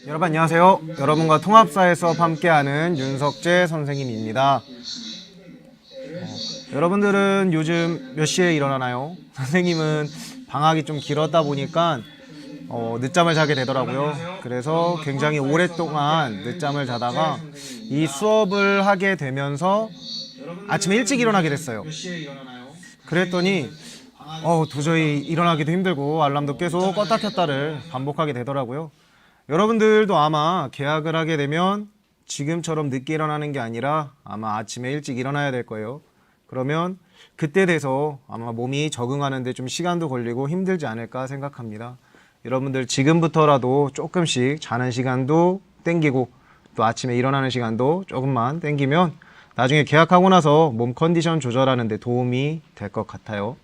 여러분 안녕하세요. 여러분과 통합사회 수업 함께하는 윤석재 선생님입니다. 여러분들은 요즘 몇 시에 일어나나요? 선생님은 방학이 좀 길었다 보니까 늦잠을 자게 되더라고요. 그래서 굉장히 오랫동안 늦잠을 자다가 이 수업을 하게 되면서 아침에 일찍 일어나게 됐어요. 그랬더니 도저히 일어나기도 힘들고 알람도 계속 껐다 켰다를 반복하게 되더라고요. 여러분들도 아마 계약을 하게 되면 지금처럼 늦게 일어나는 게 아니라 아마 아침에 일찍 일어나야 될 거예요. 그러면 그때 돼서 아마 몸이 적응하는데 좀 시간도 걸리고 힘들지 않을까 생각합니다. 여러분들 지금부터라도 조금씩 자는 시간도 땡기고 또 아침에 일어나는 시간도 조금만 땡기면 나중에 계약하고 나서 몸 컨디션 조절하는 데 도움이 될 것 같아요.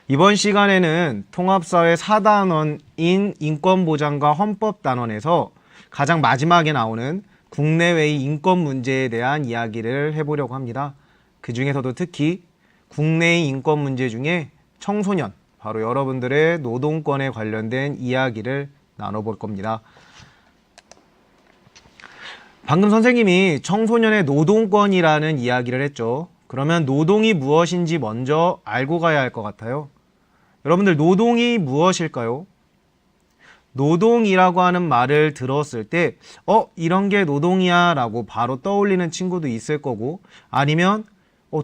이번 시간에는 통합사회 4단원인 인권보장과 헌법단원에서 가장 마지막에 나오는 국내외의 인권 문제에 대한 이야기를 해보려고 합니다. 그 중에서도 특히 국내의 인권 문제 중에 청소년, 바로 여러분들의 노동권에 관련된 이야기를 나눠볼 겁니다. 방금 선생님이 청소년의 노동권이라는 이야기를 했죠. 그러면 노동이 무엇인지 먼저 알고 가야 할 것 같아요. 여러분들 노동이 무엇일까요? 노동이라고 하는 말을 들었을 때 이런 게 노동이야 라고 바로 떠올리는 친구도 있을 거고, 아니면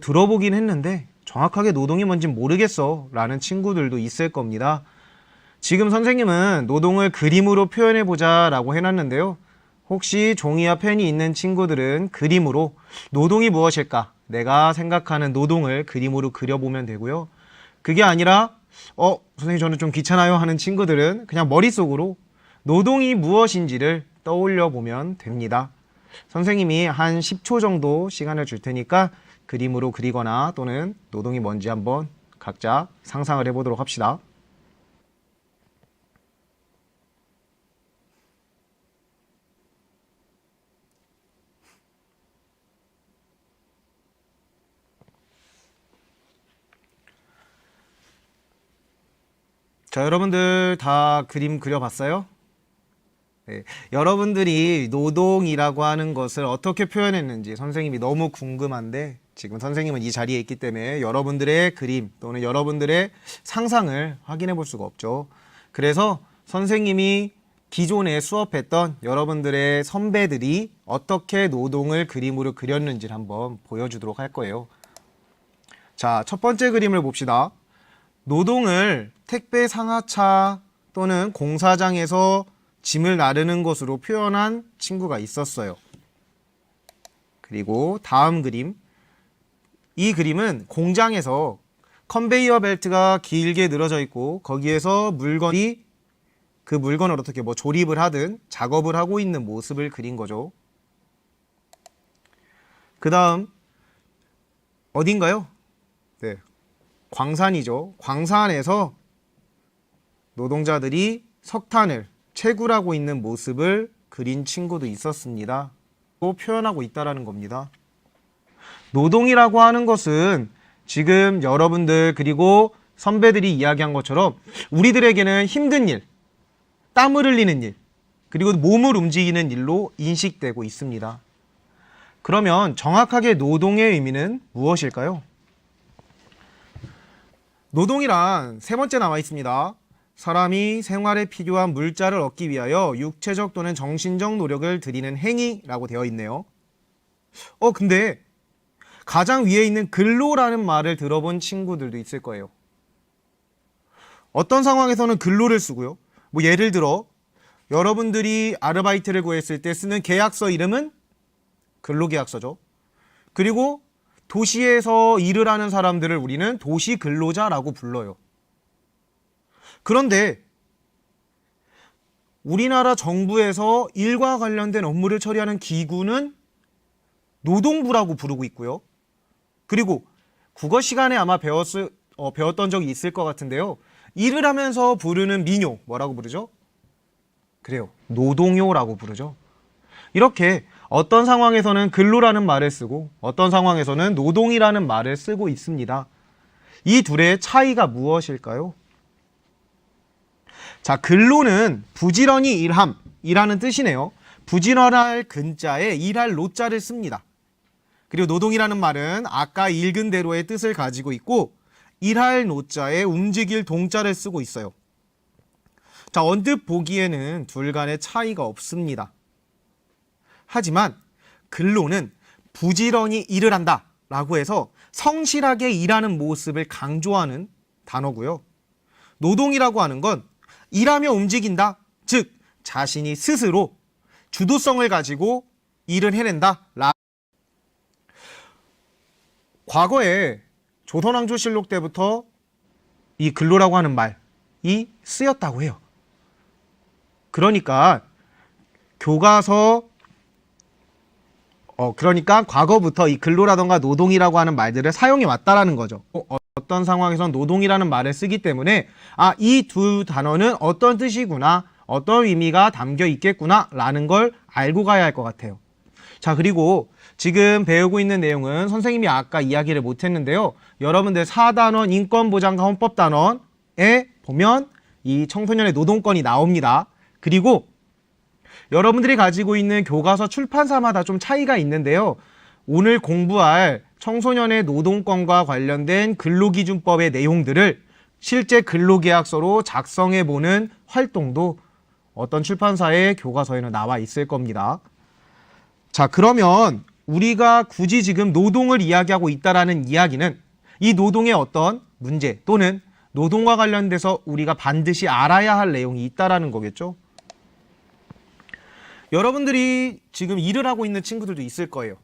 들어보긴 했는데 정확하게 노동이 뭔지 모르겠어 라는 친구들도 있을 겁니다. 지금 선생님은 노동을 그림으로 표현해 보자 라고 해놨는데요. 혹시 종이와 펜이 있는 친구들은 그림으로 노동이 무엇일까? 내가 생각하는 노동을 그림으로 그려보면 되고요. 그게 아니라 선생님 저는 좀 귀찮아요 하는 친구들은 그냥 머릿속으로 노동이 무엇인지를 떠올려 보면 됩니다. 선생님이 한 10초 정도 시간을 줄 테니까 그림으로 그리거나 또는 노동이 뭔지 한번 각자 상상을 해보도록 합시다. 자, 여러분들 다 그림 그려봤어요? 네. 여러분들이 노동이라고 하는 것을 어떻게 표현했는지 선생님이 너무 궁금한데, 지금 선생님은 이 자리에 있기 때문에 여러분들의 그림 또는 여러분들의 상상을 확인해 볼 수가 없죠. 그래서 선생님이 기존에 수업했던 여러분들의 선배들이 어떻게 노동을 그림으로 그렸는지를 한번 보여주도록 할 거예요. 자, 첫 번째 그림을 봅시다. 노동을 택배 상하차 또는 공사장에서 짐을 나르는 것으로 표현한 친구가 있었어요. 그리고 다음 그림. 이 그림은 공장에서 컨베이어 벨트가 길게 늘어져 있고 거기에서 물건이 그 물건을 어떻게 조립을 하든 작업을 하고 있는 모습을 그린 거죠. 그 다음 어딘가요? 네, 광산이죠. 광산에서 노동자들이 석탄을 채굴하고 있는 모습을 그린 친구도 있었습니다. 또 표현하고 있다는 겁니다. 노동이라고 하는 것은 지금 여러분들 그리고 선배들이 이야기한 것처럼 우리들에게는 힘든 일, 땀을 흘리는 일, 그리고 몸을 움직이는 일로 인식되고 있습니다. 그러면 정확하게 노동의 의미는 무엇일까요? 노동이란 세 번째 나와 있습니다. 사람이 생활에 필요한 물자를 얻기 위하여 육체적 또는 정신적 노력을 들이는 행위라고 되어 있네요. 근데 가장 위에 있는 근로라는 말을 들어본 친구들도 있을 거예요. 어떤 상황에서는 근로를 쓰고요. 예를 들어 여러분들이 아르바이트를 구했을 때 쓰는 계약서 이름은 근로계약서죠. 그리고 도시에서 일을 하는 사람들을 우리는 도시근로자라고 불러요. 그런데 우리나라 정부에서 일과 관련된 업무를 처리하는 기구는 노동부라고 부르고 있고요. 그리고 국어 시간에 아마 배웠던 적이 있을 것 같은데요. 일을 하면서 부르는 민요, 뭐라고 부르죠? 그래요, 노동요라고 부르죠. 이렇게 어떤 상황에서는 근로라는 말을 쓰고 어떤 상황에서는 노동이라는 말을 쓰고 있습니다. 이 둘의 차이가 무엇일까요? 자, 근로는 부지런히 일함, 이라는 뜻이네요. 부지런할 근자에 일할 노자를 씁니다. 그리고 노동이라는 말은 아까 읽은 대로의 뜻을 가지고 있고 일할 노자에 움직일 동자를 쓰고 있어요. 자, 언뜻 보기에는 둘 간의 차이가 없습니다. 하지만 근로는 부지런히 일을 한다 라고 해서 성실하게 일하는 모습을 강조하는 단어고요. 노동이라고 하는 건 일하며 움직인다, 즉 자신이 스스로 주도성을 가지고 일을 해낸다. 과거에 조선왕조실록 때부터 이 근로라고 하는 말이 쓰였다고 해요. 그러니까 그러니까 과거부터 이 근로라던가 노동이라고 하는 말들을 사용해 왔다라는 거죠. 어떤 상황에선 노동이라는 말을 쓰기 때문에 이 두 단어는 어떤 뜻이구나, 어떤 의미가 담겨 있겠구나 라는 걸 알고 가야 할 것 같아요. 자, 그리고 지금 배우고 있는 내용은 선생님이 아까 이야기를 못했는데요. 여러분들 4단원 인권보장과 헌법단원에 보면 이 청소년의 노동권이 나옵니다. 그리고 여러분들이 가지고 있는 교과서 출판사마다 좀 차이가 있는데요. 오늘 공부할 청소년의 노동권과 관련된 근로기준법의 내용들을 실제 근로계약서로 작성해보는 활동도 어떤 출판사의 교과서에는 나와 있을 겁니다. 자, 그러면 우리가 굳이 지금 노동을 이야기하고 있다라는 이야기는 이 노동의 어떤 문제 또는 노동과 관련돼서 우리가 반드시 알아야 할 내용이 있다라는 거겠죠. 여러분들이 지금 일을 하고 있는 친구들도 있을 거예요.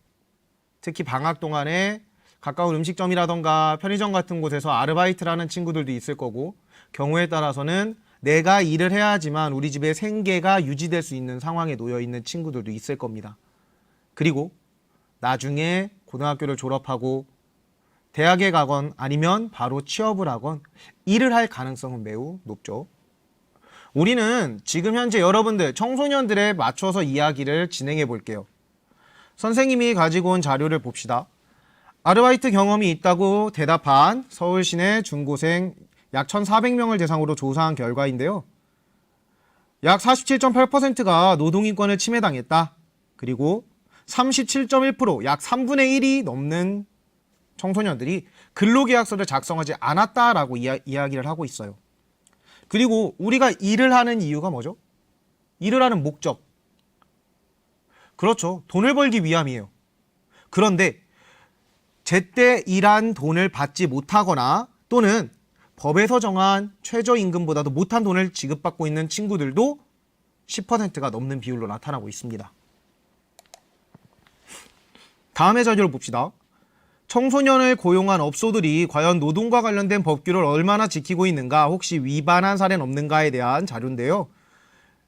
특히 방학 동안에 가까운 음식점이라던가 편의점 같은 곳에서 아르바이트를 하는 친구들도 있을 거고, 경우에 따라서는 내가 일을 해야지만 우리 집의 생계가 유지될 수 있는 상황에 놓여 있는 친구들도 있을 겁니다. 그리고 나중에 고등학교를 졸업하고 대학에 가건 아니면 바로 취업을 하건 일을 할 가능성은 매우 높죠. 우리는 지금 현재 여러분들 청소년들에 맞춰서 이야기를 진행해 볼게요. 선생님이 가지고 온 자료를 봅시다. 아르바이트 경험이 있다고 대답한 서울 시내 중고생 약 1,400명을 대상으로 조사한 결과인데요. 약 47.8%가 노동인권을 침해당했다. 그리고 37.1%, 약 3분의 1이 넘는 청소년들이 근로계약서를 작성하지 않았다라고 이야기를 하고 있어요. 그리고 우리가 일을 하는 이유가 뭐죠? 일을 하는 목적. 그렇죠. 돈을 벌기 위함이에요. 그런데 제때 일한 돈을 받지 못하거나 또는 법에서 정한 최저임금보다도 못한 돈을 지급받고 있는 친구들도 10%가 넘는 비율로 나타나고 있습니다. 다음의 자료를 봅시다. 청소년을 고용한 업소들이 과연 노동과 관련된 법규를 얼마나 지키고 있는가, 혹시 위반한 사례는 없는가에 대한 자료인데요.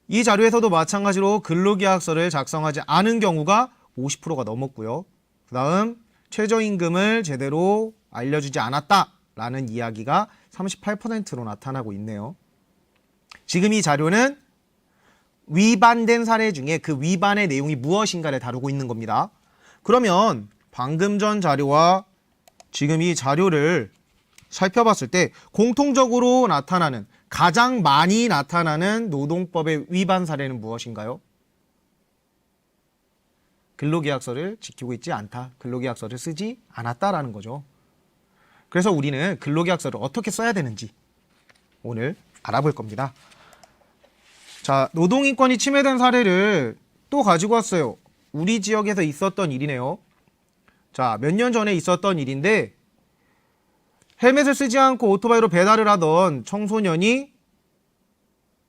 이 자료에서도 마찬가지로 근로계약서를 작성하지 않은 경우가 50%가 넘었고요. 그 다음 최저임금을 제대로 알려주지 않았다라는 이야기가 38%로 나타나고 있네요. 지금 이 자료는 위반된 사례 중에 그 위반의 내용이 무엇인가를 다루고 있는 겁니다. 그러면 방금 전 자료와 지금 이 자료를 살펴봤을 때 공통적으로 나타나는, 가장 많이 나타나는 노동법의 위반 사례는 무엇인가요? 근로계약서를 지키고 있지 않다, 근로계약서를 쓰지 않았다라는 거죠. 그래서 우리는 근로계약서를 어떻게 써야 되는지 오늘 알아볼 겁니다. 자, 노동인권이 침해된 사례를 또 가지고 왔어요. 우리 지역에서 있었던 일이네요. 자, 몇 년 전에 있었던 일인데 헬멧을 쓰지 않고 오토바이로 배달을 하던 청소년이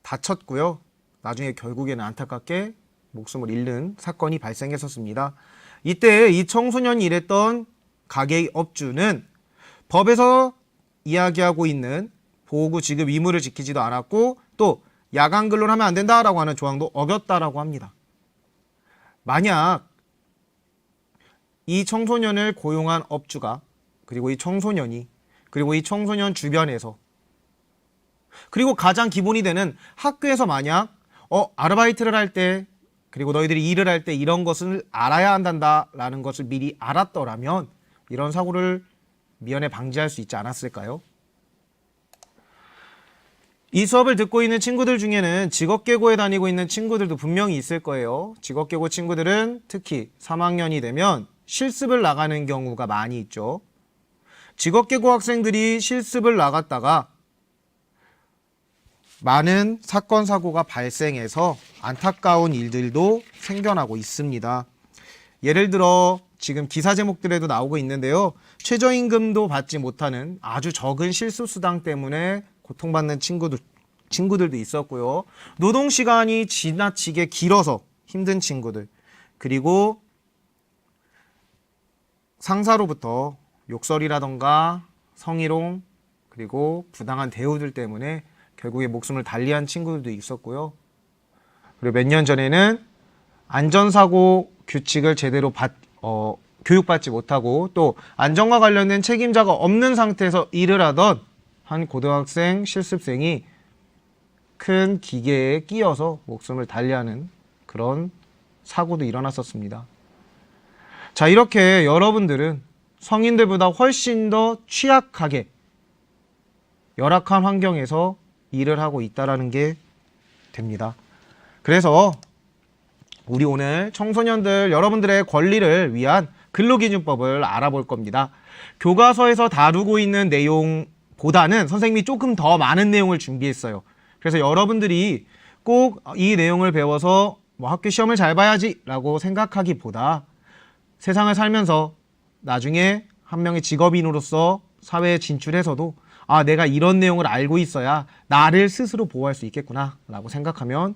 다쳤고요. 나중에 결국에는 안타깝게 목숨을 잃는 사건이 발생했었습니다. 이때 이 청소년이 일했던 가게의 업주는 법에서 이야기하고 있는 보호구 지급 의무를 지키지도 않았고 또 야간 근로를 하면 안 된다라고 하는 조항도 어겼다라고 합니다. 만약 이 청소년을 고용한 업주가 그리고 이 청소년이 그리고 이 청소년 주변에서 그리고 가장 기본이 되는 학교에서 만약 아르바이트를 할 때 그리고 너희들이 일을 할 때 이런 것을 알아야 한다라는 것을 미리 알았더라면 이런 사고를 미연에 방지할 수 있지 않았을까요? 이 수업을 듣고 있는 친구들 중에는 직업계고에 다니고 있는 친구들도 분명히 있을 거예요. 직업계고 친구들은 특히 3학년이 되면 실습을 나가는 경우가 많이 있죠. 직업계고 학생들이 실습을 나갔다가 많은 사건, 사고가 발생해서 안타까운 일들도 생겨나고 있습니다. 예를 들어 지금 기사 제목들에도 나오고 있는데요. 최저임금도 받지 못하는 아주 적은 실습수당 때문에 고통받는 친구들도 있었고요. 노동시간이 지나치게 길어서 힘든 친구들, 그리고 상사로부터 욕설이라던가 성희롱, 그리고 부당한 대우들 때문에 결국에 목숨을 달리한 친구들도 있었고요. 그리고 몇 년 전에는 안전사고 규칙을 제대로 교육받지 못하고 또 안전과 관련된 책임자가 없는 상태에서 일을 하던 한 고등학생 실습생이 큰 기계에 끼어서 목숨을 달리하는 그런 사고도 일어났었습니다. 자, 이렇게 여러분들은 성인들보다 훨씬 더 취약하게 열악한 환경에서 일을 하고 있다는 게 됩니다. 그래서 우리 오늘 청소년들 여러분들의 권리를 위한 근로기준법을 알아볼 겁니다. 교과서에서 다루고 있는 내용보다는 선생님이 조금 더 많은 내용을 준비했어요. 그래서 여러분들이 꼭 이 내용을 배워서 학교 시험을 잘 봐야지 라고 생각하기보다 세상을 살면서 나중에 한 명의 직업인으로서 사회에 진출해서도 내가 이런 내용을 알고 있어야 나를 스스로 보호할 수 있겠구나 라고 생각하면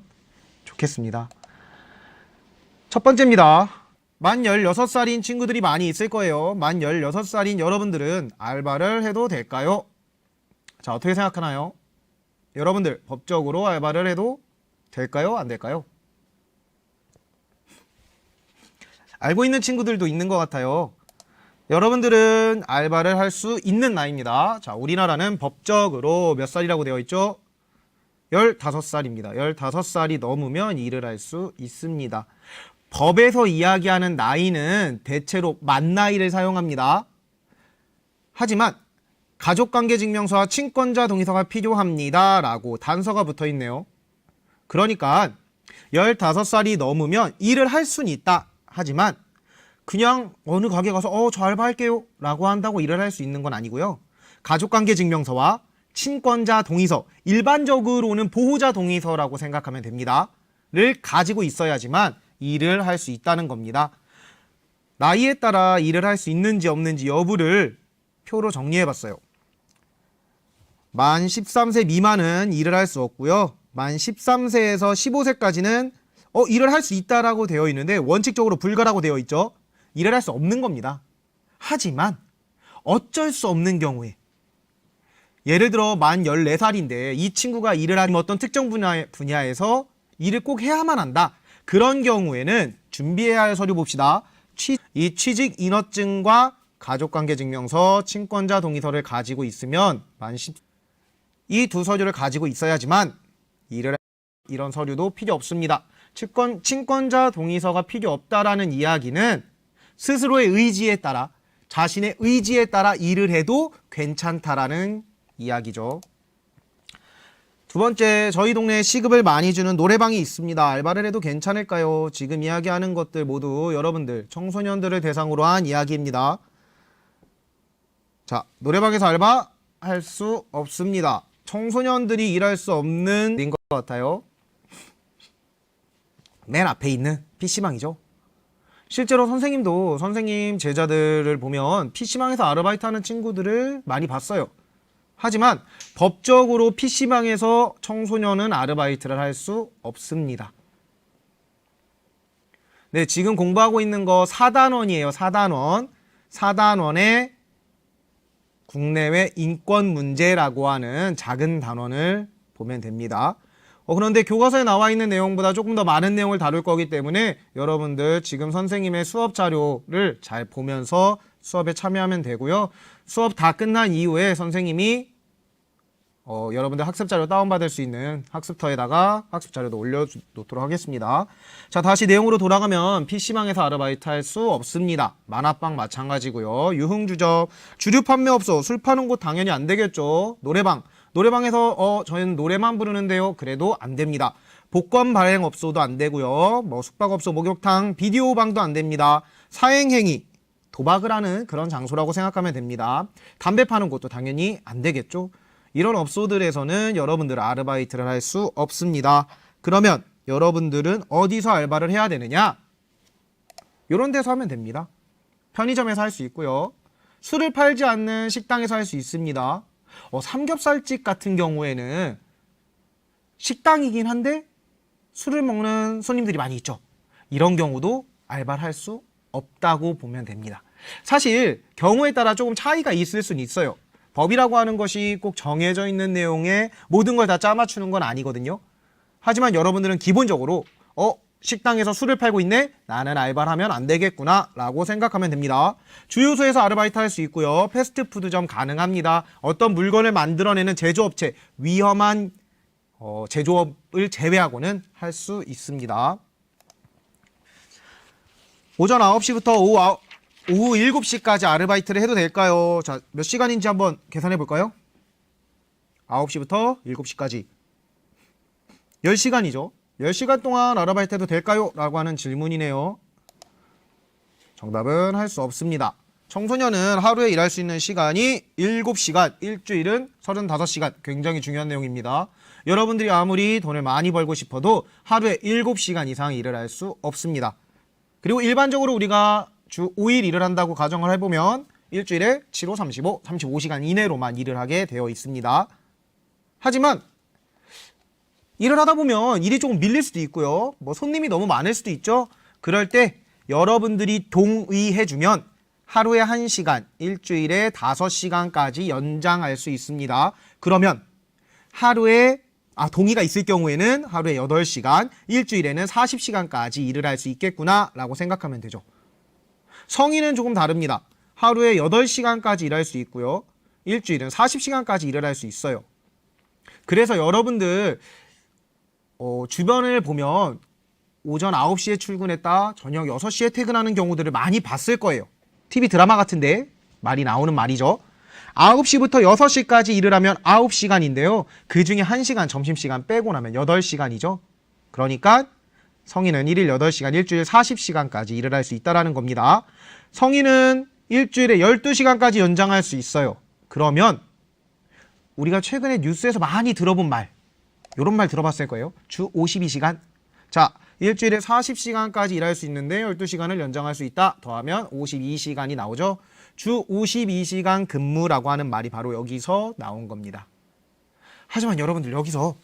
좋겠습니다. 첫 번째입니다. 만 16살인 친구들이 많이 있을 거예요. 만 16살인 여러분들은 알바를 해도 될까요? 자, 어떻게 생각하나요? 여러분들 법적으로 알바를 해도 될까요? 안 될까요? 알고 있는 친구들도 있는 것 같아요. 여러분들은 알바를 할 수 있는 나이입니다. 자, 우리나라는 법적으로 몇 살이라고 되어 있죠? 15살입니다. 15살이 넘으면 일을 할 수 있습니다. 법에서 이야기하는 나이는 대체로 만 나이를 사용합니다. 하지만 가족관계증명서와 친권자 동의서가 필요합니다 라고 단서가 붙어 있네요. 그러니까 15살이 넘으면 일을 할 수는 있다. 하지만 그냥 어느 가게 가서 저 알바할게요 라고 한다고 일을 할 수 있는 건 아니고요. 가족관계증명서와 친권자 동의서, 일반적으로는 보호자 동의서라고 생각하면 됩니다. 를 가지고 있어야지만 일을 할 수 있다는 겁니다. 나이에 따라 일을 할 수 있는지 없는지 여부를 표로 정리해봤어요. 만 13세 미만은 일을 할 수 없고요. 만 13세에서 15세까지는 일을 할 수 있다라고 되어 있는데 원칙적으로 불가라고 되어 있죠. 일을 할 수 없는 겁니다. 하지만 어쩔 수 없는 경우에 예를 들어 만 14살인데 이 친구가 일을 하는 어떤 특정 분야에서 일을 꼭 해야만 한다. 그런 경우에는 준비해야 할 서류 봅시다. 이 취직인허증과 가족관계증명서, 친권자 동의서를 가지고 있으면 이 두 서류를 가지고 있어야지만 이런 서류도 필요 없습니다. 친권자 동의서가 필요 없다라는 이야기는 스스로의 의지에 따라 자신의 의지에 따라 일을 해도 괜찮다라는 이야기죠. 두 번째, 저희 동네에 시급을 많이 주는 노래방이 있습니다. 알바를 해도 괜찮을까요? 지금 이야기하는 것들 모두 여러분들 청소년들을 대상으로 한 이야기입니다. 자, 노래방에서 알바 할 수 없습니다. 청소년들이 일할 수 없는 일인 것 같아요. 맨 앞에 있는 PC방이죠. 실제로 선생님도 선생님 제자들을 보면 PC방에서 아르바이트 하는 친구들을 많이 봤어요. 하지만 법적으로 PC방에서 청소년은 아르바이트를 할 수 없습니다. 네, 지금 공부하고 있는 거 4단원이에요. 4단원. 4단원의 국내외 인권 문제라고 하는 작은 단원을 보면 됩니다. 그런데 교과서에 나와 있는 내용보다 조금 더 많은 내용을 다룰 거기 때문에 여러분들 지금 선생님의 수업 자료를 잘 보면서 수업에 참여하면 되고요. 수업 다 끝난 이후에 선생님이 여러분들 학습 자료 다운받을 수 있는 학습터에다가 학습 자료도 올려놓도록 하겠습니다. 자, 다시 내용으로 돌아가면 PC방에서 아르바이트 할 수 없습니다. 만화방 마찬가지고요. 유흥주점, 주류 판매업소, 술 파는 곳 당연히 안 되겠죠. 노래방, 노래방에서 저희는 노래만 부르는데요. 그래도 안 됩니다. 복권 발행업소도 안 되고요. 뭐 숙박업소, 목욕탕, 비디오방도 안 됩니다. 사행행위, 도박을 하는 그런 장소라고 생각하면 됩니다. 담배 파는 곳도 당연히 안 되겠죠. 이런 업소들에서는 여러분들 아르바이트를 할 수 없습니다. 그러면 여러분들은 어디서 알바를 해야 되느냐? 이런 데서 하면 됩니다. 편의점에서 할 수 있고요. 술을 팔지 않는 식당에서 할 수 있습니다. 삼겹살집 같은 경우에는 식당이긴 한데 술을 먹는 손님들이 많이 있죠. 이런 경우도 알바를 할 수 없다고 보면 됩니다. 사실 경우에 따라 조금 차이가 있을 수는 있어요. 법이라고 하는 것이 꼭 정해져 있는 내용에 모든 걸 다 짜맞추는 건 아니거든요. 하지만 여러분들은 기본적으로 식당에서 술을 팔고 있네? 나는 알바를 하면 안 되겠구나 라고 생각하면 됩니다. 주유소에서 아르바이트 할 수 있고요. 패스트푸드점 가능합니다. 어떤 물건을 만들어내는 제조업체, 위험한 제조업을 제외하고는 할 수 있습니다. 오전 9시부터 오후 7시까지 아르바이트를 해도 될까요? 자, 몇 시간인지 한번 계산해 볼까요? 9시부터 7시까지 10시간이죠. 10시간 동안 아르바이트 해도 될까요? 라고 하는 질문이네요. 정답은 할 수 없습니다. 청소년은 하루에 일할 수 있는 시간이 7시간, 일주일은 35시간. 굉장히 중요한 내용입니다. 여러분들이 아무리 돈을 많이 벌고 싶어도 하루에 7시간 이상 일을 할 수 없습니다. 그리고 일반적으로 우리가 주 5일 일을 한다고 가정을 해보면 일주일에 7, 5, 35, 35시간 이내로만 일을 하게 되어 있습니다. 하지만 일을 하다 보면 일이 조금 밀릴 수도 있고요. 뭐 손님이 너무 많을 수도 있죠. 그럴 때 여러분들이 동의해주면 하루에 1시간, 일주일에 5시간까지 연장할 수 있습니다. 그러면 동의가 있을 경우에는 하루에 8시간, 일주일에는 40시간까지 일을 할 수 있겠구나 라고 생각하면 되죠. 성인은 조금 다릅니다. 하루에 8시간까지 일할 수 있고요. 일주일은 40시간까지 일을 할 수 있어요. 그래서 여러분들 주변을 보면 오전 9시에 출근했다 저녁 6시에 퇴근하는 경우들을 많이 봤을 거예요. TV 드라마 같은데 말이 나오는 말이죠. 9시부터 6시까지 일을 하면 9시간인데요. 그 중에 1시간 점심시간 빼고 나면 8시간이죠. 그러니까 성인은 1일 8시간, 일주일 40시간까지 일을 할 수 있다는 겁니다. 성인은 일주일에 12시간까지 연장할 수 있어요. 그러면 우리가 최근에 뉴스에서 많이 들어본 말, 이런 말 들어봤을 거예요. 주 52시간. 자, 일주일에 40시간까지 일할 수 있는데 12시간을 연장할 수 있다. 더하면 52시간이 나오죠. 주 52시간 근무라고 하는 말이 바로 여기서 나온 겁니다. 하지만 여러분들 여기서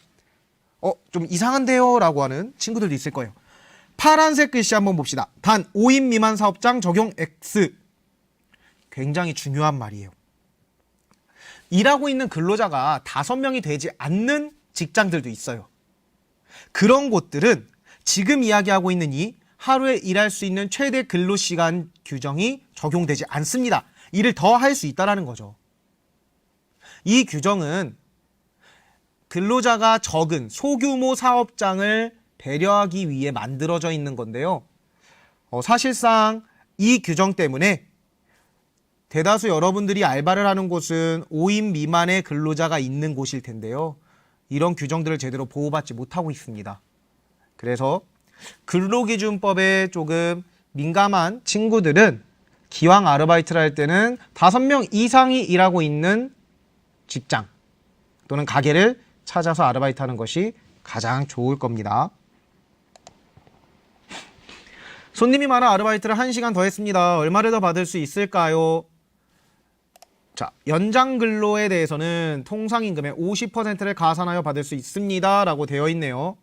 좀 이상한데요? 라고 하는 친구들도 있을 거예요. 파란색 글씨 한번 봅시다. 단 5인 미만 사업장 적용 X. 굉장히 중요한 말이에요. 일하고 있는 근로자가 5명이 되지 않는 직장들도 있어요. 그런 곳들은 지금 이야기하고 있는 이 하루에 일할 수 있는 최대 근로시간 규정이 적용되지 않습니다. 일을 더 할 수 있다는 거죠. 이 규정은 근로자가 적은 소규모 사업장을 배려하기 위해 만들어져 있는 건데요. 사실상 이 규정 때문에 대다수 여러분들이 알바를 하는 곳은 5인 미만의 근로자가 있는 곳일 텐데요. 이런 규정들을 제대로 보호받지 못하고 있습니다. 그래서 근로기준법에 조금 민감한 친구들은 기왕 아르바이트를 할 때는 5명 이상이 일하고 있는 직장 또는 가게를 찾아서 아르바이트 하는 것이 가장 좋을 겁니다. 손님이 많아 아르바이트를 1시간 더 했습니다. 얼마를 더 받을 수 있을까요? 자, 연장 근로에 대해서는 통상임금의 50%를 가산하여 받을 수 있습니다. 라고 되어 있네요.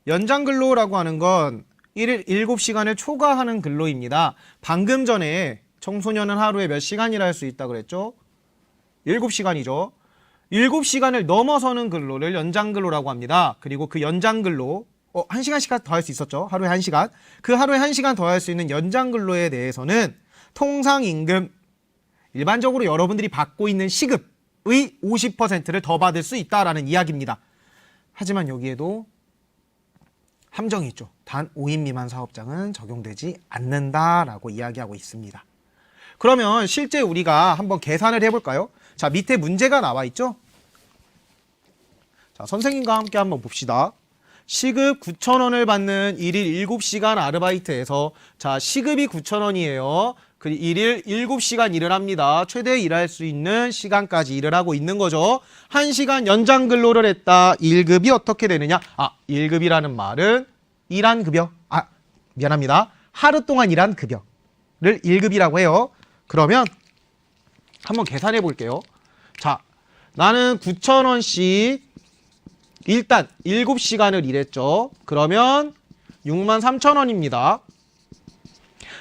연장 근로라고 하는 건 1일 7시간을 초과하는 근로입니다. 방금 전에 청소년은 하루에 몇 시간 일할 수 있다고 그랬죠? 7시간이죠. 7시간을 넘어서는 근로를 연장 근로라고 합니다. 그리고 그 연장 근로 1시간씩 더 할 수 있었죠. 하루에 1시간. 그 하루에 1시간 더 할 수 있는 연장 근로에 대해서는 통상임금 일반적으로 여러분들이 받고 있는 시급의 50%를 더 받을 수 있다라는 이야기입니다. 하지만 여기에도 함정이 있죠. 단 5인 미만 사업장은 적용되지 않는다라고 이야기하고 있습니다. 그러면 실제 우리가 한번 계산을 해볼까요? 자, 밑에 문제가 나와 있죠? 자, 선생님과 함께 한번 봅시다. 시급 9,000원을 받는 1일 7시간 아르바이트에서 자, 시급이 9,000원이에요. 그 1일 7시간 일을 합니다. 최대 일할 수 있는 시간까지 일을 하고 있는 거죠. 1시간 연장 근로를 했다. 1급이 어떻게 되느냐? 1급이라는 말은 일한 급여. 미안합니다. 하루 동안 일한 급여를 1급이라고 해요. 그러면 한번 계산해 볼게요. 자, 나는 9,000원씩 일단 7시간을 일했죠. 그러면 63,000원입니다.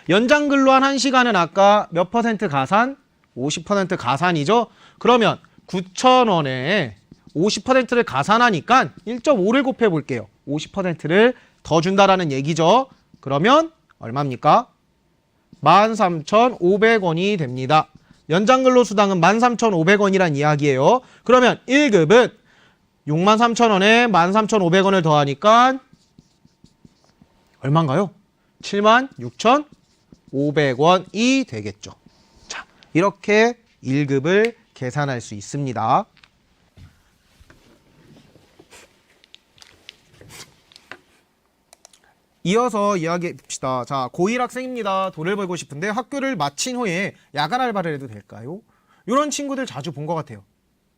연장 근로한 1시간은 아까 몇 퍼센트 가산? 50% 가산이죠. 그러면 9,000원에 50%를 가산하니까 1.5를 곱해 볼게요. 50%를 더 준다라는 얘기죠. 그러면 얼마입니까? 13,500원이 됩니다. 연장근로수당은 13,500원이란 이야기예요. 그러면 1급은 63,000원에 13,500원을 더하니까 얼마인가요? 76,500원이 되겠죠. 자, 이렇게 1급을 계산할 수 있습니다. 이어서 이야기해 봅시다. 자, 고1 학생입니다. 돈을 벌고 싶은데 학교를 마친 후에 야간 알바를 해도 될까요? 이런 친구들 자주 본 것 같아요.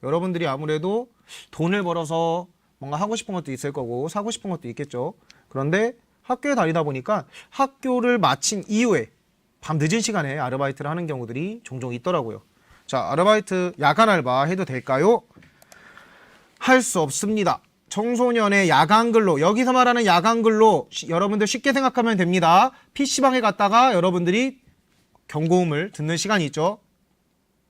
여러분들이 아무래도 돈을 벌어서 뭔가 하고 싶은 것도 있을 거고 사고 싶은 것도 있겠죠. 그런데 학교에 다니다 보니까 학교를 마친 이후에 밤 늦은 시간에 아르바이트를 하는 경우들이 종종 있더라고요. 자, 아르바이트 야간 알바 해도 될까요? 할 수 없습니다. 청소년의 야간 근로, 여기서 말하는 야간 근로 여러분들 쉽게 생각하면 됩니다. PC방에 갔다가 여러분들이 경고음을 듣는 시간이 있죠.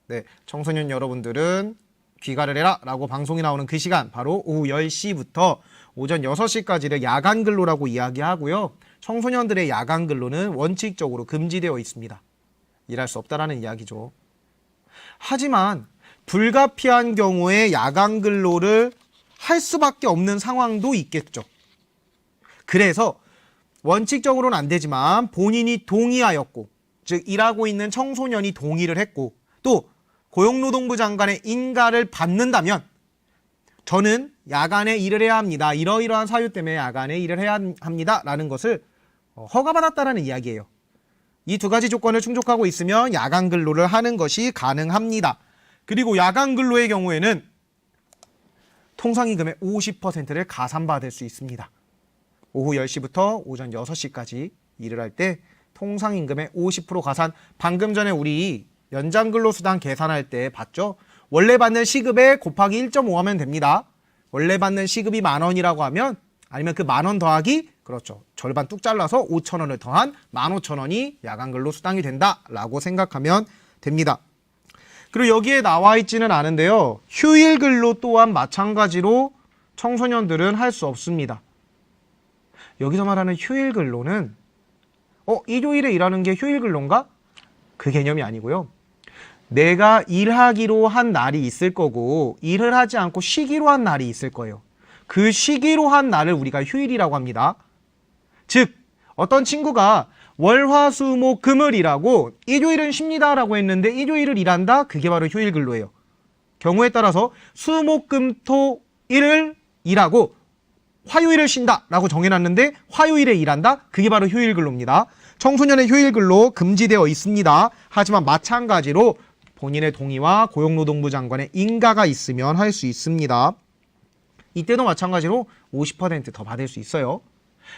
네, 청소년 여러분들은 귀가를 해라 라고 방송이 나오는 그 시간, 바로 오후 10시부터 오전 6시까지를 야간 근로라고 이야기하고요. 청소년들의 야간 근로는 원칙적으로 금지되어 있습니다. 일할 수 없다라는 이야기죠. 하지만 불가피한 경우에 야간 근로를 할 수밖에 없는 상황도 있겠죠. 그래서 원칙적으로는 안 되지만 본인이 동의하였고, 즉 일하고 있는 청소년이 동의를 했고, 또 고용노동부 장관의 인가를 받는다면 저는 야간에 일을 해야 합니다. 이러이러한 사유 때문에 야간에 일을 해야 합니다. 라는 것을 허가받았다라는 이야기예요. 이 두 가지 조건을 충족하고 있으면 야간 근로를 하는 것이 가능합니다. 그리고 야간 근로의 경우에는 통상임금의 50%를 가산받을 수 있습니다. 오후 10시부터 오전 6시까지 일을 할 때 통상임금의 50% 가산, 방금 전에 우리 연장근로수당 계산할 때 봤죠? 원래 받는 시급에 곱하기 1.5 하면 됩니다. 원래 받는 시급이 10,000원이라고 하면, 아니면 그 10,000원 더하기, 그렇죠, 절반 뚝 잘라서 5,000원을 더한 15,000원이 야간근로수당이 된다라고 생각하면 됩니다. 그리고 여기에 나와 있지는 않은데요. 휴일 근로 또한 마찬가지로 청소년들은 할 수 없습니다. 여기서 말하는 휴일 근로는 일요일에 일하는 게 휴일 근로인가? 그 개념이 아니고요. 내가 일하기로 한 날이 있을 거고 일을 하지 않고 쉬기로 한 날이 있을 거예요. 그 쉬기로 한 날을 우리가 휴일이라고 합니다. 즉 어떤 친구가 월, 화, 수, 목, 금을 일하고 일요일은 쉽니다 라고 했는데 일요일을 일한다? 그게 바로 휴일 근로예요. 경우에 따라서 수, 목, 금, 토, 일을 일하고 화요일을 쉰다 라고 정해놨는데 화요일에 일한다? 그게 바로 휴일 근로입니다. 청소년의 휴일 근로 금지되어 있습니다. 하지만 마찬가지로 본인의 동의와 고용노동부 장관의 인가가 있으면 할 수 있습니다. 이때도 마찬가지로 50% 더 받을 수 있어요.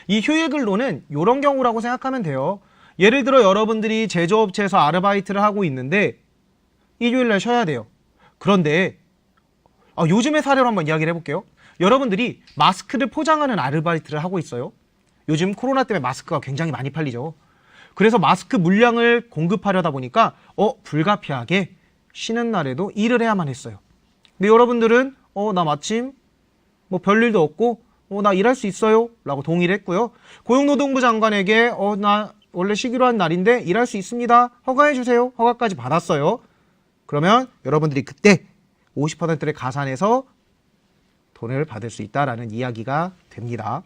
이 휴일 근로는 이런 경우라고 생각하면 돼요. 예를 들어 여러분들이 제조업체에서 아르바이트를 하고 있는데 일요일날 쉬어야 돼요. 그런데 요즘의 사례로 한번 이야기를 해볼게요. 여러분들이 마스크를 포장하는 아르바이트를 하고 있어요. 요즘 코로나 때문에 마스크가 굉장히 많이 팔리죠. 그래서 마스크 물량을 공급하려다 보니까 불가피하게 쉬는 날에도 일을 해야만 했어요. 근데 여러분들은 나 마침 뭐 별일도 없고 나 일할 수 있어요 라고 동의를 했고요. 고용노동부 장관에게 나 원래 쉬기로 한 날인데 일할 수 있습니다. 허가해 주세요. 허가까지 받았어요. 그러면 여러분들이 그때 50%를 가산해서 돈을 받을 수 있다라는 이야기가 됩니다.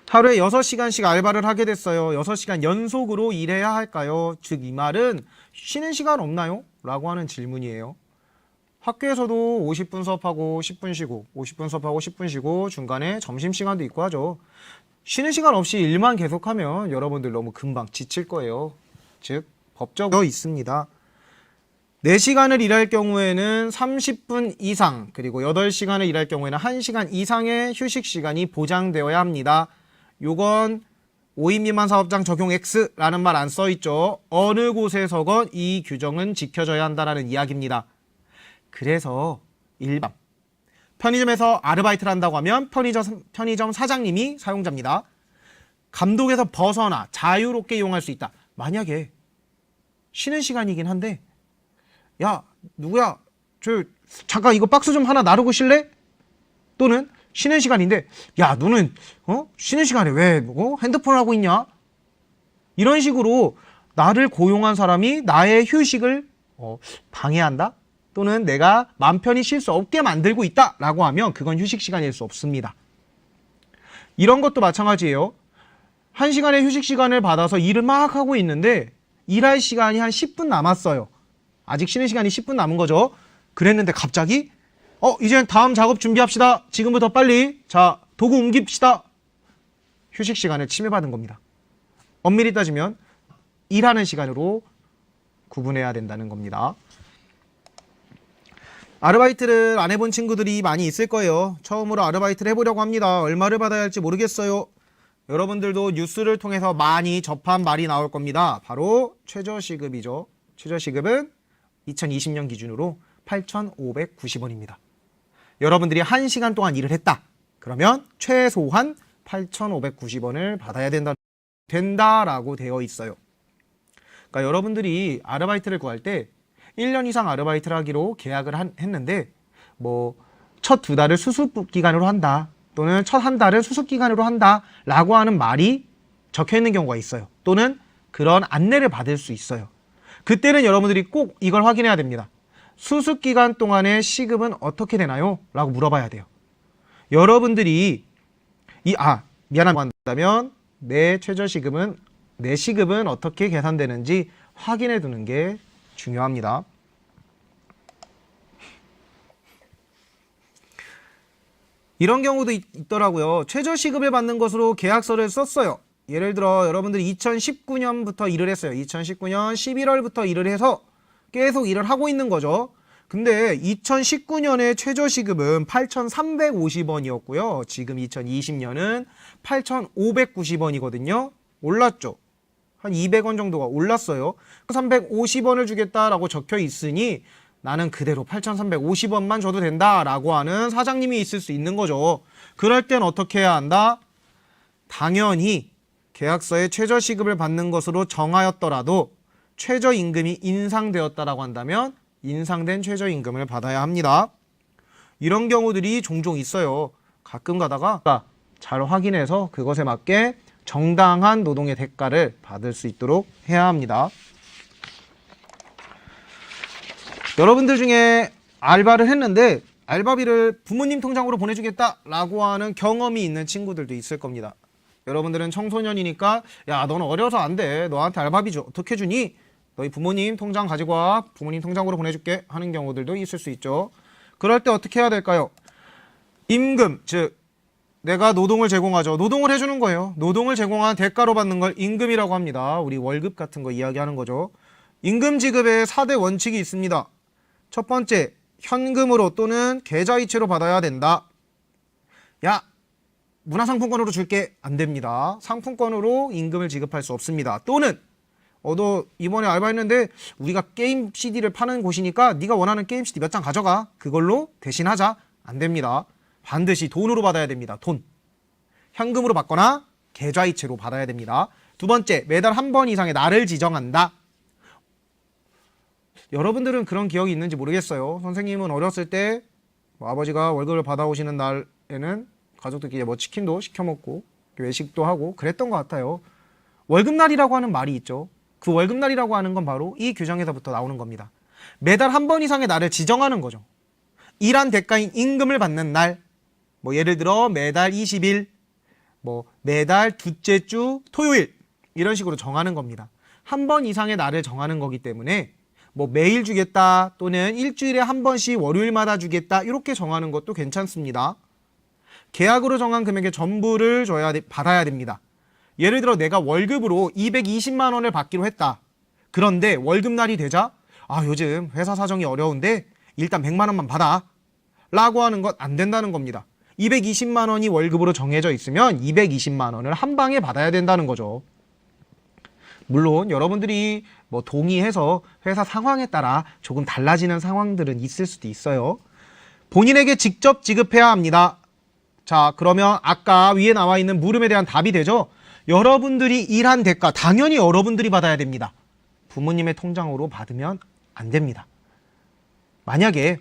하루에 6시간씩 알바를 하게 됐어요. 6시간 연속으로 일해야 할까요? 즉 이 말은 쉬는 시간 없나요? 라고 하는 질문이에요. 학교에서도 50분 수업하고 10분 쉬고 50분 수업하고 10분 쉬고 중간에 점심시간도 있고 하죠. 쉬는 시간 없이 일만 계속하면 여러분들 너무 금방 지칠 거예요. 즉 법적으로 있습니다. 4시간을 일할 경우에는 30분 이상, 그리고 8시간을 일할 경우에는 1시간 이상의 휴식 시간이 보장되어야 합니다. 요건 5인 미만 사업장 적용 X라는 말 안 써있죠. 어느 곳에서건 이 규정은 지켜져야 한다는 이야기입니다. 그래서 일반 편의점에서 아르바이트를 한다고 하면 편의점 사장님이 사용자입니다. 감독에서 벗어나 자유롭게 이용할 수 있다. 만약에 쉬는 시간이긴 한데 야 누구야 잠깐 이거 박스 좀 하나 나르고 쉴래? 또는 쉬는 시간인데 야 너는 쉬는 시간에 왜 핸드폰을 하고 있냐? 이런 식으로 나를 고용한 사람이 나의 휴식을 방해한다? 또는 내가 맘 편히 쉴 수 없게 만들고 있다 라고 하면 그건 휴식 시간일 수 없습니다. 이런 것도 마찬가지예요. 1시간의 휴식 시간을 받아서 일을 막 하고 있는데 일할 시간이 한 10분 남았어요. 아직 쉬는 시간이 10분 남은 거죠. 그랬는데 갑자기 이젠 다음 작업 준비합시다. 지금부터 빨리 자 도구 옮깁시다. 휴식 시간을 침해받은 겁니다. 엄밀히 따지면 일하는 시간으로 구분해야 된다는 겁니다. 아르바이트를 안 해본 친구들이 많이 있을 거예요. 처음으로 아르바이트를 해보려고 합니다. 얼마를 받아야 할지 모르겠어요. 여러분들도 뉴스를 통해서 많이 접한 말이 나올 겁니다. 바로 최저시급이죠. 최저시급은 2020년 기준으로 8,590원입니다. 여러분들이 1시간 동안 일을 했다. 그러면 최소한 8,590원을 받아야 된다라고 되어 있어요. 그러니까 여러분들이 아르바이트를 구할 때 1년 이상 아르바이트를 하기로 계약을 했는데 첫 2달을 수습기간으로 한다. 또는 첫 1달을 수습기간으로 한다. 라고 하는 말이 적혀 있는 경우가 있어요. 또는 그런 안내를 받을 수 있어요. 그때는 여러분들이 꼭 이걸 확인해야 됩니다. 수습기간 동안의 시급은 어떻게 되나요? 라고 물어봐야 돼요. 여러분들이 미안하다고 한다면 내 최저시급은 내 시급은 어떻게 계산되는지 확인해 두는 게 중요합니다. 이런 경우도 있더라고요. 최저시급을 받는 것으로 계약서를 썼어요. 예를 들어 여러분들이 2019년부터 일을 했어요. 2019년 11월부터 일을 해서 계속 일을 하고 있는 거죠. 근데 2019년의 최저시급은 8,350원이었고요. 지금 2020년은 8,590원이거든요. 올랐죠. 한 200원 정도가 올랐어요. 350원을 주겠다라고 적혀 있으니 나는 그대로 8,350원만 줘도 된다라고 하는 사장님이 있을 수 있는 거죠. 그럴 땐 어떻게 해야 한다? 당연히 계약서에 최저시급을 받는 것으로 정하였더라도 최저임금이 인상되었다라고 한다면 인상된 최저임금을 받아야 합니다. 이런 경우들이 종종 있어요. 가끔 가다가 잘 확인해서 그것에 맞게 정당한 노동의 대가를 받을 수 있도록 해야 합니다. 여러분들 중에 알바를 했는데 알바비를 부모님 통장으로 보내주겠다라고 하는 경험이 있는 친구들도 있을 겁니다. 여러분들은 청소년이니까 야 너는 어려서 안 돼. 너한테 알바비 어떻게 주니? 너희 부모님 통장 가지고 와. 부모님 통장으로 보내줄게 하는 경우들도 있을 수 있죠. 그럴 때 어떻게 해야 될까요? 임금, 즉 내가 노동을 제공하죠. 노동을 해주는 거예요. 노동을 제공한 대가로 받는 걸 임금이라고 합니다. 우리 월급 같은 거 이야기하는 거죠. 임금 지급에 4대 원칙이 있습니다. 첫 번째, 현금으로 또는 계좌이체로 받아야 된다. 야, 문화상품권으로 줄게. 안 됩니다. 상품권으로 임금을 지급할 수 없습니다. 또는 너 이번에 알바했는데 우리가 게임 CD를 파는 곳이니까 네가 원하는 게임 CD 몇 장 가져가. 그걸로 대신하자. 안 됩니다. 반드시 돈으로 받아야 됩니다. 돈. 현금으로 받거나 계좌이체로 받아야 됩니다. 두 번째, 매달 한 번 이상의 날을 지정한다. 여러분들은 그런 기억이 있는지 모르겠어요. 선생님은 어렸을 때 아버지가 월급을 받아오시는 날에는 가족들끼리 치킨도 시켜 먹고 외식도 하고 그랬던 것 같아요. 월급날이라고 하는 말이 있죠. 그 월급날이라고 하는 건 바로 이 규정에서부터 나오는 겁니다. 매달 한 번 이상의 날을 지정하는 거죠. 일한 대가인 임금을 받는 날, 예를 들어 매달 20일, 매달 둘째 주 토요일 이런 식으로 정하는 겁니다. 한 번 이상의 날을 정하는 거기 때문에 뭐 매일 주겠다 또는 일주일에 한 번씩 월요일마다 주겠다 이렇게 정하는 것도 괜찮습니다. 계약으로 정한 금액의 전부를 받아야 됩니다. 예를 들어 내가 월급으로 220만 원을 받기로 했다. 그런데 월급날이 되자 요즘 회사 사정이 어려운데 일단 100만 원만 받아 라고 하는 건 안 된다는 겁니다. 220만 원이 월급으로 정해져 있으면 220만 원을 한 방에 받아야 된다는 거죠. 물론 여러분들이 뭐 동의해서 회사 상황에 따라 조금 달라지는 상황들은 있을 수도 있어요. 본인에게 직접 지급해야 합니다. 자, 그러면 아까 위에 나와 있는 물음에 대한 답이 되죠. 여러분들이 일한 대가 당연히 여러분들이 받아야 됩니다. 부모님의 통장으로 받으면 안 됩니다. 만약에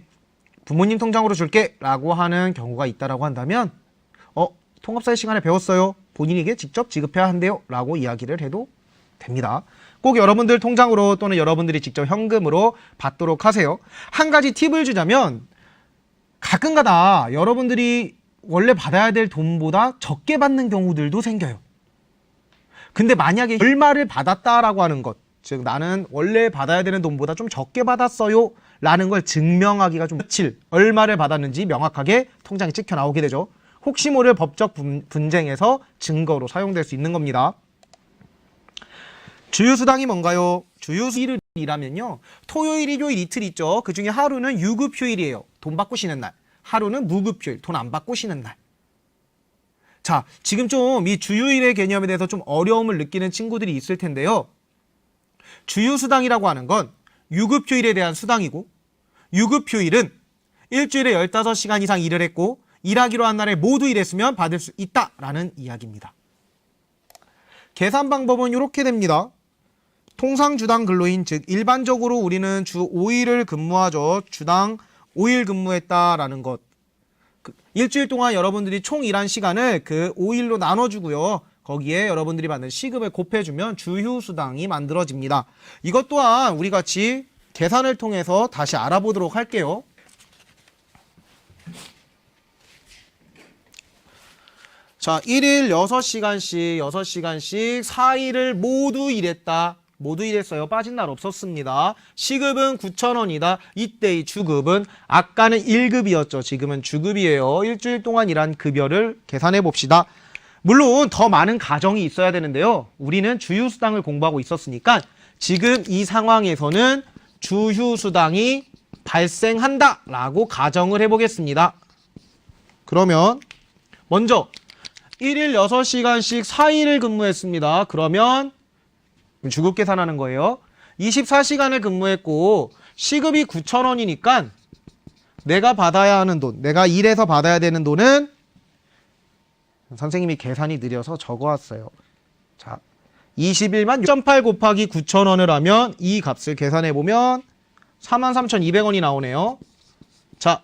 부모님 통장으로 줄게 라고 하는 경우가 있다라고 한다면 통합사회 시간에 배웠어요. 본인에게 직접 지급해야 한대요 라고 이야기를 해도 됩니다. 꼭 여러분들 통장으로 또는 여러분들이 직접 현금으로 받도록 하세요. 한 가지 팁을 주자면 가끔가다 여러분들이 원래 받아야 될 돈보다 적게 받는 경우들도 생겨요. 근데 만약에 얼마를 받았다라고 하는 것, 즉 나는 원래 받아야 되는 돈보다 좀 적게 받았어요 라는 걸 증명하기가 좀 며칠 얼마를 받았는지 명확하게 통장에 찍혀 나오게 되죠. 혹시 모를 법적 분쟁에서 증거로 사용될 수 있는 겁니다. 주휴수당이 뭔가요? 주휴수일을 일하면요, 토요일, 일요일 이틀 있죠. 그 중에 하루는 유급휴일이에요. 돈 받고 쉬는 날. 하루는 무급휴일, 돈 안 받고 쉬는 날. 자, 지금 좀 이 주휴일의 개념에 대해서 좀 어려움을 느끼는 친구들이 있을 텐데요. 주휴수당이라고 하는 건 유급휴일에 대한 수당이고, 유급휴일은 일주일에 15시간 이상 일을 했고 일하기로 한 날에 모두 일했으면 받을 수 있다라는 이야기입니다. 계산 방법은 이렇게 됩니다. 통상주당 근로인, 즉 일반적으로 우리는 주 5일을 근무하죠. 주당 5일 근무했다라는 것. 일주일 동안 여러분들이 총 일한 시간을 그 5일로 나눠주고요. 거기에 여러분들이 받는 시급을 곱해주면 주휴수당이 만들어집니다. 이것 또한 우리 같이 계산을 통해서 다시 알아보도록 할게요. 자, 1일 6시간씩 4일을 모두 일했다. 모두 일했어요. 빠진 날 없었습니다. 시급은 9,000원이다. 이때의 주급은 아까는 1급이었죠. 지금은 주급이에요. 일주일 동안 일한 급여를 계산해 봅시다. 물론 더 많은 가정이 있어야 되는데요. 우리는 주휴수당을 공부하고 있었으니까 지금 이 상황에서는 주휴수당이 발생한다 라고 가정을 해보겠습니다. 그러면 먼저 1일 6시간씩 4일을 근무했습니다. 그러면 주급 계산하는 거예요. 24시간을 근무했고 시급이 9,000원이니까 내가 받아야 하는 돈, 내가 일해서 받아야 되는 돈은 선생님이 계산이 느려서 적어왔어요. 자, 21만 6.8 곱하기 9,000원을 하면 이 값을 계산해보면 43,200원이 나오네요. 자,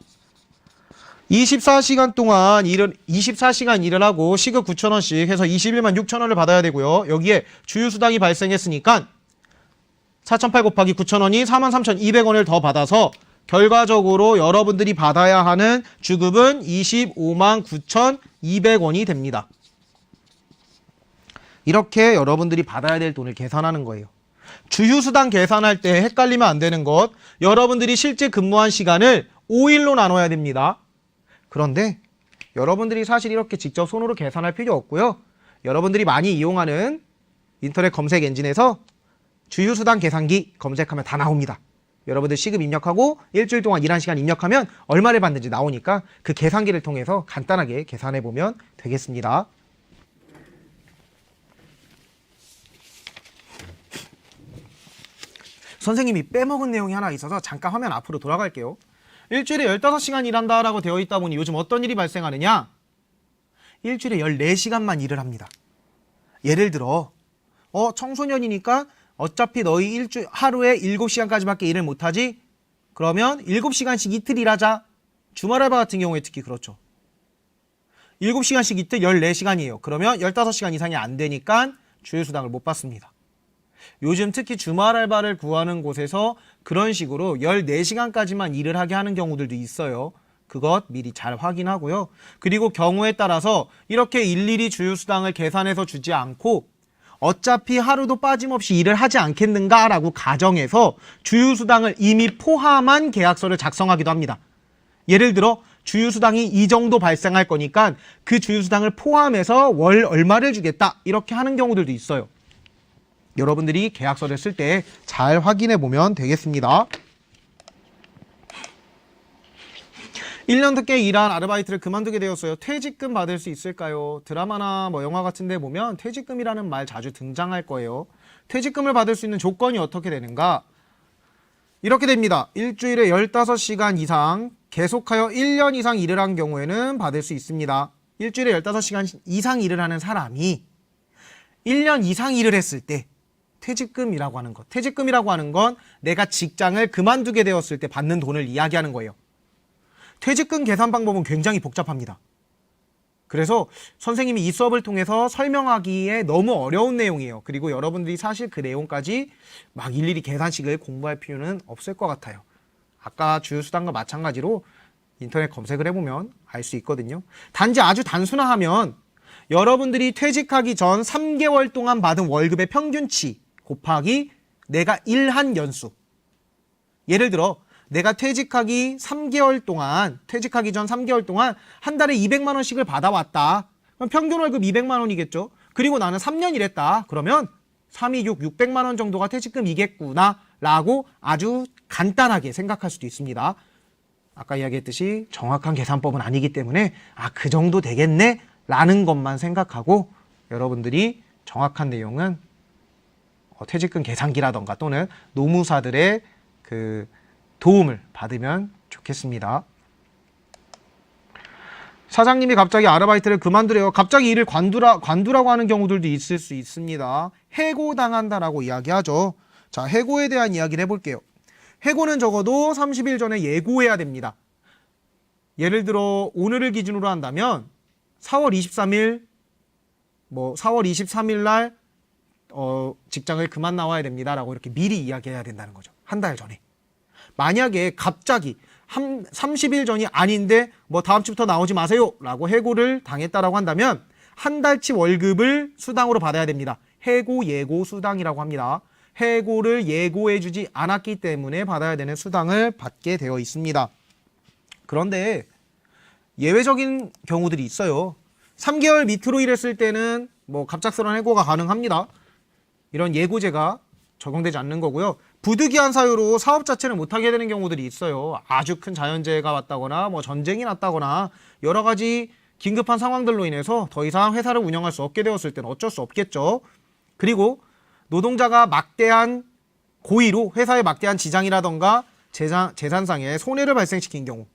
24시간 동안 24시간 일을 하고 시급 9,000원씩 해서 21만 6천원을 받아야 되고요. 여기에 주휴수당이 발생했으니까 4,800 곱하기 9,000원이 43,200원을 더 받아서 결과적으로 여러분들이 받아야 하는 주급은 25만 9,200원이 됩니다. 이렇게 여러분들이 받아야 될 돈을 계산하는 거예요. 주휴수당 계산할 때 헷갈리면 안 되는 것, 여러분들이 실제 근무한 시간을 5일로 나눠야 됩니다. 그런데 여러분들이 사실 이렇게 직접 손으로 계산할 필요 없고요. 여러분들이 많이 이용하는 인터넷 검색 엔진에서 주휴수당 계산기 검색하면 다 나옵니다. 여러분들 시급 입력하고 일주일 동안 일한 시간 입력하면 얼마를 받는지 나오니까 그 계산기를 통해서 간단하게 계산해 보면 되겠습니다. 선생님이 빼먹은 내용이 하나 있어서 잠깐 화면 앞으로 돌아갈게요. 일주일에 15시간 일한다 라고 되어 있다 보니 요즘 어떤 일이 발생하느냐? 일주일에 14시간만 일을 합니다. 예를 들어 청소년이니까 어차피 너희 하루에 7시간까지밖에 일을 못하지? 그러면 7시간씩 이틀 일하자. 주말 알바 같은 경우에 특히 그렇죠. 7시간씩 이틀 14시간이에요. 그러면 15시간 이상이 안 되니까 주휴수당을 못 받습니다. 요즘 특히 주말 알바를 구하는 곳에서 그런 식으로 14시간까지만 일을 하게 하는 경우들도 있어요. 그것 미리 잘 확인하고요. 그리고 경우에 따라서 이렇게 일일이 주휴수당을 계산해서 주지 않고 어차피 하루도 빠짐없이 일을 하지 않겠는가라고 가정해서 주휴수당을 이미 포함한 계약서를 작성하기도 합니다. 예를 들어 주휴수당이 이 정도 발생할 거니까 그 주휴수당을 포함해서 월 얼마를 주겠다 이렇게 하는 경우들도 있어요. 여러분들이 계약서를 쓸 때 잘 확인해 보면 되겠습니다. 1년 넘게 일한 아르바이트를 그만두게 되었어요. 퇴직금 받을 수 있을까요? 드라마나 영화 같은 데 보면 퇴직금이라는 말 자주 등장할 거예요. 퇴직금을 받을 수 있는 조건이 어떻게 되는가? 이렇게 됩니다. 일주일에 15시간 이상 계속하여 1년 이상 일을 한 경우에는 받을 수 있습니다. 일주일에 15시간 이상 일을 하는 사람이 1년 이상 일을 했을 때 퇴직금이라고 하는 것. 퇴직금이라고 하는 건 내가 직장을 그만두게 되었을 때 받는 돈을 이야기하는 거예요. 퇴직금 계산 방법은 굉장히 복잡합니다. 그래서 선생님이 이 수업을 통해서 설명하기에 너무 어려운 내용이에요. 그리고 여러분들이 사실 그 내용까지 막 일일이 계산식을 공부할 필요는 없을 것 같아요. 아까 주휴수당과 마찬가지로 인터넷 검색을 해보면 알 수 있거든요. 단지 아주 단순화하면 여러분들이 퇴직하기 전 3개월 동안 받은 월급의 평균치 곱하기 내가 일한 연수. 예를 들어 내가 퇴직하기 전 3개월 동안 한 달에 200만 원씩을 받아왔다. 그럼 평균 월급 200만 원이겠죠. 그리고 나는 3년 일했다. 그러면 3, 2, 6, 600만 원 정도가 퇴직금이겠구나 라고 아주 간단하게 생각할 수도 있습니다. 아까 이야기했듯이 정확한 계산법은 아니기 때문에 그 정도 되겠네 라는 것만 생각하고 여러분들이 정확한 내용은 퇴직금 계산기라던가 또는 노무사들의 그 도움을 받으면 좋겠습니다. 사장님이 갑자기 아르바이트를 그만두래요. 갑자기 일을 관두라고 하는 경우들도 있을 수 있습니다. 해고당한다라고 이야기하죠. 자, 해고에 대한 이야기를 해볼게요. 해고는 적어도 30일 전에 예고해야 됩니다. 예를 들어 오늘을 기준으로 한다면 4월 23일, 4월 23일 날 직장을 그만 나와야 됩니다라고 이렇게 미리 이야기해야 된다는 거죠. 한 달 전에. 만약에 갑자기 30일 전이 아닌데 다음 주부터 나오지 마세요 라고 해고를 당했다라고 한다면 한 달치 월급을 수당으로 받아야 됩니다. 해고 예고 수당이라고 합니다. 해고를 예고해주지 않았기 때문에 받아야 되는 수당을 받게 되어 있습니다. 그런데 예외적인 경우들이 있어요. 3개월 밑으로 일했을 때는 갑작스러운 해고가 가능합니다. 이런 예고제가 적용되지 않는 거고요. 부득이한 사유로 사업 자체를 못하게 되는 경우들이 있어요. 아주 큰 자연재해가 왔다거나 전쟁이 났다거나 여러 가지 긴급한 상황들로 인해서 더 이상 회사를 운영할 수 없게 되었을 때는 어쩔 수 없겠죠. 그리고 노동자가 막대한 고의로 회사에 막대한 지장이라던가 재산상의 손해를 발생시킨 경우,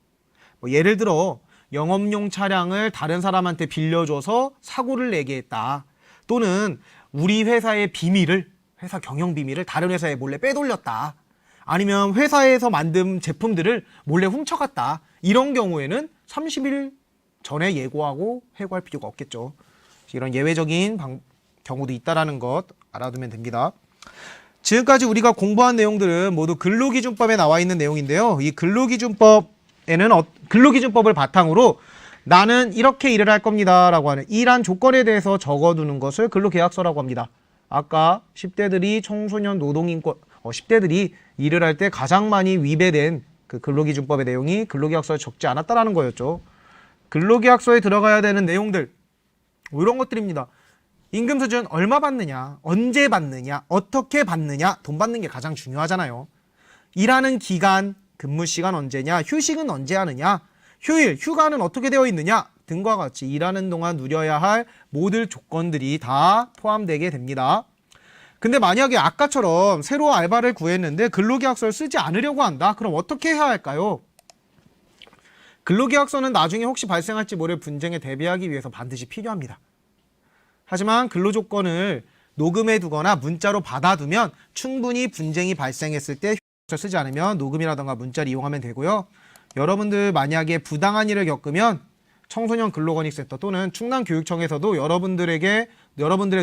예를 들어 영업용 차량을 다른 사람한테 빌려줘서 사고를 내게 했다. 또는 우리 회사의 비밀을, 회사 경영 비밀을 다른 회사에 몰래 빼돌렸다. 아니면 회사에서 만든 제품들을 몰래 훔쳐갔다. 이런 경우에는 30일 전에 예고하고 해고할 필요가 없겠죠. 이런 예외적인 경우도 있다는 것 알아두면 됩니다. 지금까지 우리가 공부한 내용들은 모두 근로기준법에 나와 있는 내용인데요. 이 근로기준법을 바탕으로 나는 이렇게 일을 할 겁니다 라고 하는 일한 조건에 대해서 적어두는 것을 근로계약서라고 합니다. 아까 10대들이 청소년 노동인권, 10대들이 일을 할 때 가장 많이 위배된 그 근로기준법의 내용이 근로계약서에 적지 않았다라는 거였죠. 근로계약서에 들어가야 되는 내용들, 이런 것들입니다. 임금 수준 얼마 받느냐, 언제 받느냐, 어떻게 받느냐, 돈 받는 게 가장 중요하잖아요. 일하는 기간, 근무 시간 언제냐, 휴식은 언제 하느냐, 휴일, 휴가는 어떻게 되어 있느냐 등과 같이 일하는 동안 누려야 할 모든 조건들이 다 포함되게 됩니다. 근데 만약에 아까처럼 새로 알바를 구했는데 근로계약서를 쓰지 않으려고 한다? 그럼 어떻게 해야 할까요? 근로계약서는 나중에 혹시 발생할지 모를 분쟁에 대비하기 위해서 반드시 필요합니다. 하지만 근로조건을 녹음해 두거나 문자로 받아두면 충분히 분쟁이 발생했을 때 쓰지 않으면 녹음이라던가 문자를 이용하면 되고요. 여러분들 만약에 부당한 일을 겪으면 청소년 근로권익센터 또는 충남교육청에서도 여러분들의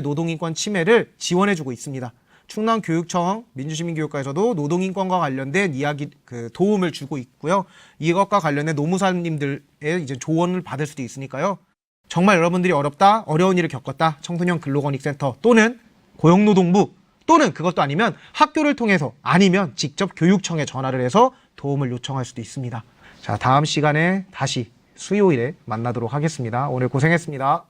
노동인권 침해를 지원해주고 있습니다. 충남교육청 민주시민교육과에서도 노동인권과 관련된 도움을 주고 있고요. 이것과 관련된 노무사님들의 조언을 받을 수도 있으니까요. 정말 여러분들이 어려운 일을 겪었다. 청소년 근로권익센터 또는 고용노동부 또는 그것도 아니면 학교를 통해서 아니면 직접 교육청에 전화를 해서 도움을 요청할 수도 있습니다. 자, 다음 시간에 다시 수요일에 만나도록 하겠습니다. 오늘 고생했습니다.